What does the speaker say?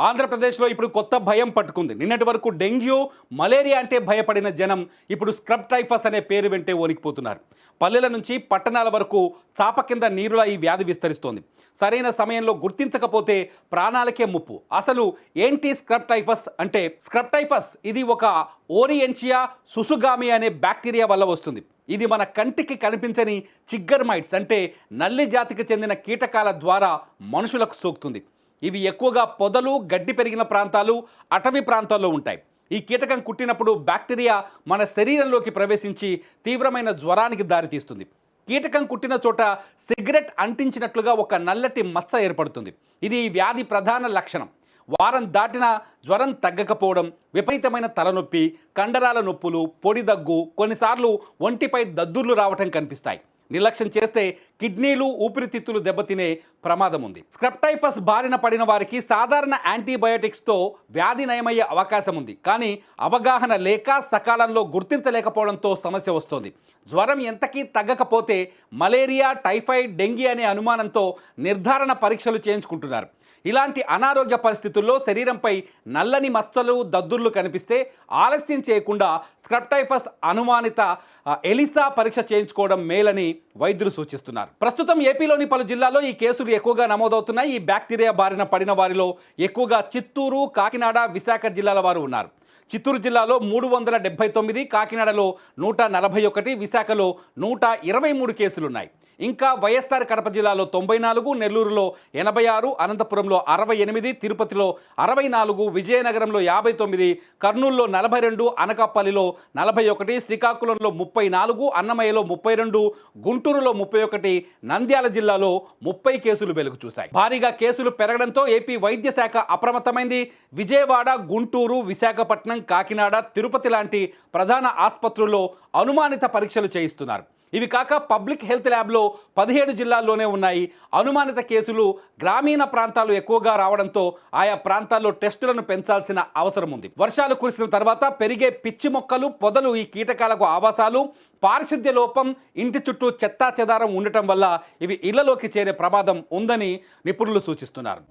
ఆంధ్రప్రదేశ్లో ఇప్పుడు కొత్త భయం పట్టుకుంది. నిన్నటి వరకు డెంగ్యూ, మలేరియా అంటే భయపడిన జనం ఇప్పుడు స్క్రబ్ టైఫస్ అనే పేరు వెంటే వణికిపోతున్నారు. పల్లెల నుంచి పట్టణాల వరకు చాప కింద నీరులా ఈ వ్యాధి విస్తరిస్తోంది. సరైన సమయంలో గుర్తించకపోతే ప్రాణాలకే ముప్పు. అసలు ఏంటి స్క్రబ్ టైఫస్ అంటే? స్క్రబ్ టైఫస్ ఇది ఒక ఓరియంచియా సుసుగామి అనే బ్యాక్టీరియా వల్ల వస్తుంది. ఇది మన కంటికి కనిపించని చిగ్గర్మైట్స్ అంటే నల్లి జాతికి చెందిన కీటకాల ద్వారా మనుషులకు సోకుతుంది. ఇవి ఎక్కువగా పొదలు, గడ్డి పెరిగిన ప్రాంతాలు, అటవీ ప్రాంతాల్లో ఉంటాయి. ఈ కీటకం కుట్టినప్పుడు బ్యాక్టీరియా మన శరీరంలోకి ప్రవేశించి తీవ్రమైన జ్వరానికి దారితీస్తుంది. కీటకం కుట్టిన చోట సిగరెట్ అంటించినట్లుగా ఒక నల్లటి మచ్చ ఏర్పడుతుంది. ఇది ఈ వ్యాధి ప్రధాన లక్షణం. వారం దాటినా జ్వరం తగ్గకపోవడం, విపరీతమైన తలనొప్పి, కండరాల నొప్పులు, పొడి దగ్గు, కొన్నిసార్లు ఒంటిపై దద్దుర్లు రావటం కనిపిస్తాయి. నిర్లక్ష్యం చేస్తే కిడ్నీలు, ఊపిరితిత్తులు దెబ్బతినే ప్రమాదం ఉంది. స్క్రబ్ టైఫస్ బారిన పడిన వారికి సాధారణ యాంటీబయోటిక్స్తో వ్యాధి నయమయ్యే అవకాశం ఉంది. కానీ అవగాహన లేక సకాలంలో గుర్తించలేకపోవడంతో సమస్య వస్తుంది. జ్వరం ఎంతకీ తగ్గకపోతే మలేరియా, టైఫాయిడ్, డెంగీ అనే అనుమానంతో నిర్ధారణ పరీక్షలు చేయించుకుంటున్నారు. ఇలాంటి అనారోగ్య పరిస్థితుల్లో శరీరంపై నల్లని మచ్చలు, దద్దుర్లు కనిపిస్తే ఆలస్యం చేయకుండా స్క్రబ్ టైఫస్ అనుమానిత ఎలిసా పరీక్ష చేయించుకోవడం మేలని వైద్యులు సూచిస్తున్నారు. ప్రస్తుతం ఏపీలోని పలు జిల్లాల్లో ఈ కేసులు ఎక్కువగా నమోదవుతున్నాయి. ఈ బ్యాక్టీరియా బారిన పడిన వారిలో ఎక్కువగా చిత్తూరు, కాకినాడ, విశాఖ జిల్లాల వారు ఉన్నారు. చిత్తూరు జిల్లాలో 379, కాకినాడలో 141, విశాఖలో 123 కేసులున్నాయి. ఇంకా వైఎస్ఆర్ కడప జిల్లాలో 94, నెల్లూరులో 86, అనంతపురంలో 68, తిరుపతిలో 64, విజయనగరంలో 59, కర్నూలులో 42, అనకాపల్లిలో 41, శ్రీకాకుళంలో 34, అన్నమయ్యలో 32, గుంటూరులో 31, నంద్యాల జిల్లాలో 30 కేసులు వెలుగు చూశాయి. భారీగా కేసులు పెరగడంతో ఏపీ వైద్య శాఖ అప్రమత్తమైంది. విజయవాడ, గుంటూరు, విశాఖపట్నం, కాకినాడ, తిరుపతి లాంటి ప్రధాన ఆసుపత్రుల్లో అనుమానిత పరీక్షలు చేయిస్తున్నారు. ఇవి కాక పబ్లిక్ హెల్త్ ల్యాబ్లో 17 జిల్లాల్లోనే ఉన్నాయి. అనుమానిత కేసులు గ్రామీణ ప్రాంతాలు ఎక్కువగా రావడంతో ఆయా ప్రాంతాల్లో టెస్టులను పెంచాల్సిన అవసరం ఉంది. వర్షాలు కురిసిన తర్వాత పెరిగే పిచ్చి మొక్కలు, పొదలు ఈ కీటకాలకు ఆవాసాలు. పారిశుద్ధ్య లోపం, ఇంటి చుట్టూ చెత్తా చెదారం ఉండటం వల్ల ఇవి ఇళ్లలోకి చేరే ప్రమాదం ఉందని నిపుణులు సూచిస్తున్నారు.